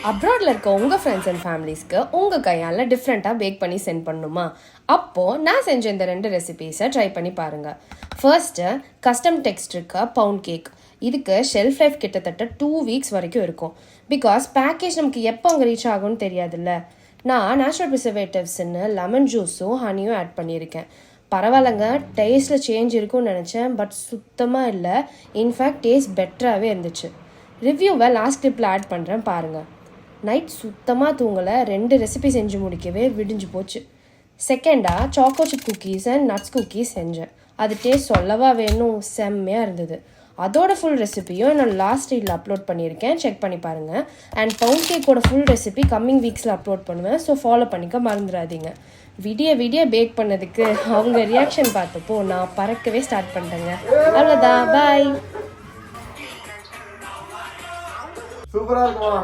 அப்ராடில் இருக்க உங்கள் friends and ஃபேமிலிஸ்க்கு உங்கள் கையால் டிஃப்ரெண்ட்டாக பேக் பண்ணி சென்ட் பண்ணணுமா? அப்போது நான் செஞ்ச இந்த 2 ரெசிபீஸை ட்ரை பண்ணி பாருங்கள். ஃபர்ஸ்ட்டு கஸ்டம் டெக்ஸ்ட் இருக்க பவுண்ட் கேக். இதுக்கு ஷெல்ஃப் லைஃப் கிட்டத்தட்ட 2 வீக்ஸ் வரைக்கும் இருக்கும். பிகாஸ் பேக்கேஜ் நமக்கு எப்போ அங்கே ரீச் ஆகும்னு தெரியாதுல்ல. நான் நேச்சுரல் ப்ரிசர்வேட்டிவ்ஸ்ன்னு லெமன் ஜூஸும் ஹனியும் ஆட் பண்ணியிருக்கேன். பரவாயில்லைங்க, டேஸ்ட்டில் சேஞ்ச் இருக்கும்னு நினச்சேன், பட் சுத்தமாக இல்லை. இன்ஃபேக்ட் டேஸ்ட் பெட்டராகவே இருந்துச்சு. ரிவ்யூவை லாஸ்ட் கிளிப்பில் ஆட் பண்ணுறேன் பாருங்கள். நைட் சுத்தமாக தூங்கலை, 2 ரெசிபி செஞ்சு முடிக்கவே விடிஞ்சு போச்சு. செகண்டாக choco chip cookies and nuts cookies செஞ்சேன். அது டேஸ்ட் சொல்லவா வேணும், செம்மையாக இருந்தது. அதோட ஃபுல் ரெசிபியும் நான் லாஸ்ட் ரீலில் அப்லோட் பண்ணியிருக்கேன், செக் பண்ணி பாருங்கள். அண்ட் பவுண்ட் கேக்கோட ஃபுல் ரெசிபி கம்மிங் வீக்ஸில் அப்லோட் பண்ணுவேன், ஸோ ஃபாலோ பண்ணிக்க மறந்துடாதீங்க. விடிய பேக் பண்ணதுக்கு அவங்க ரியாக்ஷன் பார்த்தப்போ நான் பறக்கவே ஸ்டார்ட் பண்ணிட்டேங்க. அவ்வளோதான், பாய். சூப்பராக இருக்குமா?